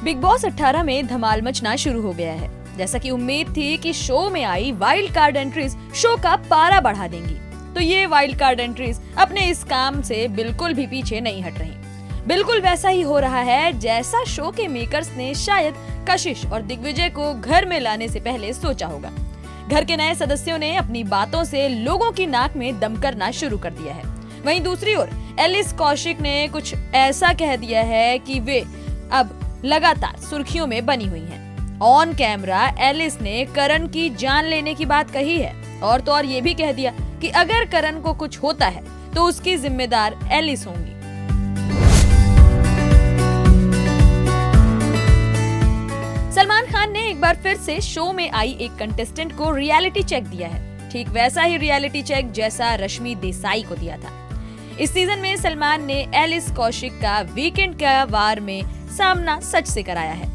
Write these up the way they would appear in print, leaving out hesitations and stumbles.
Big boss 18 में धमाल मचना शुरू हो गया है। जैसा कि उम्मीद थी कि शो में आई वाइल्ड कार्ड एंट्रीज शो का पारा बढ़ा देंगी, तो ये वाइल्ड कार्ड एंट्रीज अपने इस काम से बिल्कुल भी पीछे नहीं हट रही। बिल्कुल वैसा ही हो रहा है जैसा शो के मेकर्स ने शायद कशिश और दिग्विजय को घर में लाने से पहले सोचा होगा। घर के नए सदस्यों ने अपनी बातों से लोगों की नाक में दम करना शुरू कर दिया है। वहीं दूसरी ओर एलिस कौशिक ने कुछ ऐसा कह दिया है कि वे अब लगातार सुर्खियों में बनी हुई हैं। ऑन कैमरा एलिस ने करण की जान लेने की बात कही है और तो और ये भी कह दिया कि अगर करण को कुछ होता है तो उसकी जिम्मेदार एलिस होंगी। सलमान खान ने एक बार फिर से शो में आई एक कंटेस्टेंट को रियलिटी चेक दिया है। ठीक वैसा ही रियलिटी चेक जैसा रश्मि देसाई को दिया था। इस सीजन में सलमान ने एलिस कौशिक का वीकेंड का वार में सामना सच से कराया है।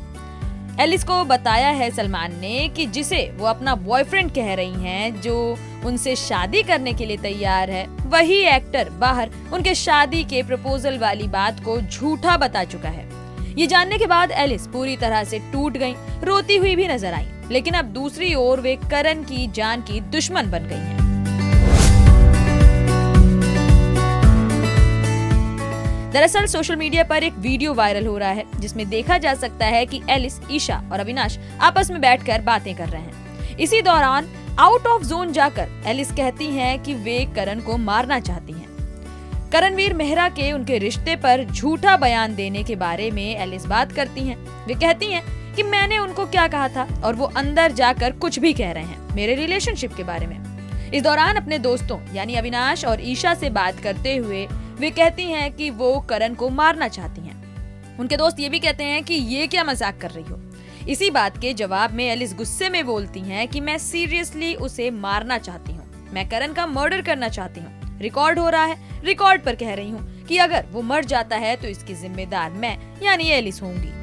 एलिस को बताया है सलमान ने कि जिसे वो अपना बॉयफ्रेंड कह रही हैं, जो उनसे शादी करने के लिए तैयार है, वही एक्टर बाहर उनके शादी के प्रपोजल वाली बात को झूठा बता चुका है। ये जानने के बाद एलिस पूरी तरह से टूट गईं, रोती हुई भी नजर आई। लेकिन अब दूसरी ओर वे करण की जान की दुश्मन बन गई हैं। दरअसल सोशल मीडिया पर एक वीडियो वायरल हो रहा है जिसमें देखा जा सकता है कि एलिस, ईशा और अविनाश आपस में बैठकर बातें कर रहे हैं। इसी दौरान आउट ऑफ जोन जाकर एलिस कहती हैं कि वे करण को मारना चाहती हैं। करणवीर मेहरा के उनके रिश्ते पर झूठा बयान देने के बारे में एलिस बात करती हैं। वे कहती हैं कि मैंने उनको क्या कहा था और वो अंदर जाकर कुछ भी कह रहे हैं मेरे रिलेशनशिप के बारे में। इस दौरान अपने दोस्तों यानी अविनाश और ईशा से बात करते हुए वे कहती हैं कि वो करण को मारना चाहती हैं। उनके दोस्त ये भी कहते हैं कि ये क्या मजाक कर रही हो। इसी बात के जवाब में एलिस गुस्से में बोलती हैं कि मैं सीरियसली उसे मारना चाहती हूँ, मैं करण का मर्डर करना चाहती हूँ। रिकॉर्ड हो रहा है, रिकॉर्ड पर कह रही हूँ कि अगर वो मर जाता है तो इसकी जिम्मेदार मैं यानी एलिस होंगी।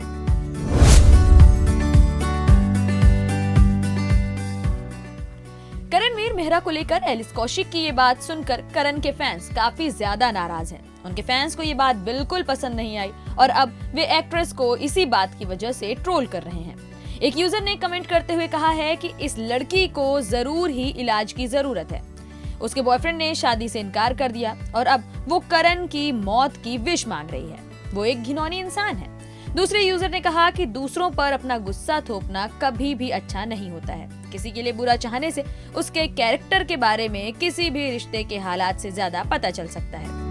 करणवीर मेहरा को लेकर एलिस कौशिक की ये बात सुनकर करण के फैंस काफी ज्यादा नाराज हैं। उनके फैंस को ये बात बिल्कुल पसंद नहीं आई और अब वे एक्ट्रेस को इसी बात की वजह से ट्रोल कर रहे हैं। एक यूजर ने कमेंट करते हुए कहा है कि इस लड़की को जरूर ही इलाज की जरूरत है। उसके बॉयफ्रेंड ने शादी से इनकार कर दिया और अब वो करण की मौत की विश मांग रही है। वो एक घिनौनी इंसान है। दूसरे यूजर ने कहा कि दूसरों पर अपना गुस्सा थोपना कभी भी अच्छा नहीं होता है। किसी के लिए बुरा चाहने से उसके कैरेक्टर के बारे में किसी भी रिश्ते के हालात से ज्यादा पता चल सकता है।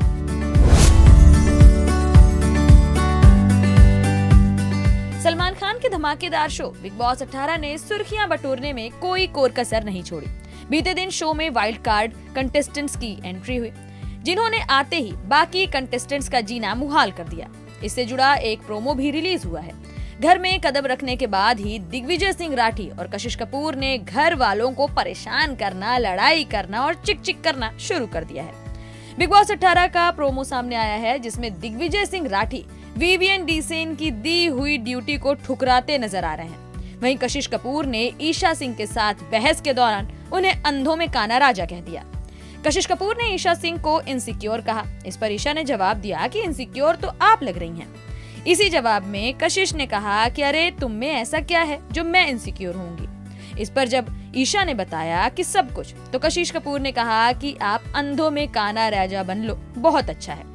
सलमान खान के धमाकेदार शो बिग बॉस 18 ने सुर्खियां बटोरने में कोई कोर कसर नहीं छोड़ी। बीते दिन शो में वाइल्ड कार्ड कंटेस्टेंट्स की एंट्री हुई, जिन्होंने आते ही बाकी कंटेस्टेंट्स का जीना मुहाल कर दिया। इससे जुड़ा एक प्रोमो भी रिलीज हुआ है। घर में कदम रखने के बाद ही दिग्विजय सिंह राठी और कशिश कपूर ने घर वालों को परेशान करना, लड़ाई करना और चिक चिक करना शुरू कर दिया है। बिग बॉस 18 का प्रोमो सामने आया है जिसमें दिग्विजय सिंह राठी विवियन डीसेन की दी हुई ड्यूटी को ठुकराते नजर आ रहे हैं। वहीं कशिश कपूर ने ईशा सिंह के साथ बहस के दौरान उन्हें अंधों में काना राजा कह दिया। कशिश कपूर ने ईशा सिंह को इनसिक्योर कहा। इस पर ईशा ने जवाब दिया कि इनसिक्योर तो आप लग रही हैं। इसी जवाब में कशिश ने कहा कि अरे तुम में ऐसा क्या है जो मैं इनसिक्योर होंगी। इस पर जब ईशा ने बताया कि सब कुछ, तो कशिश कपूर ने कहा कि आप अंधों में काना राजा बन लो, बहुत अच्छा है।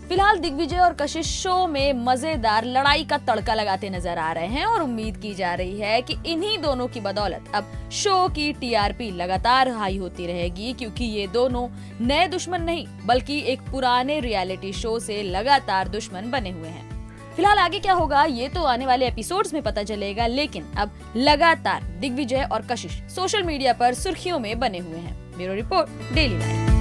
फिलहाल दिग्विजय और कशिश शो में मजेदार लड़ाई का तड़का लगाते नजर आ रहे हैं और उम्मीद की जा रही है कि इन्हीं दोनों की बदौलत अब शो की टीआरपी लगातार हाई होती रहेगी, क्योंकि ये दोनों नए दुश्मन नहीं बल्कि एक पुराने रियलिटी शो से लगातार दुश्मन बने हुए हैं। फिलहाल आगे क्या होगा ये तो आने वाले एपिसोड्स में पता चलेगा, लेकिन अब लगातार दिग्विजय और कशिश सोशल मीडिया पर सुर्खियों में बने हुए हैं। Bureau report, daily live.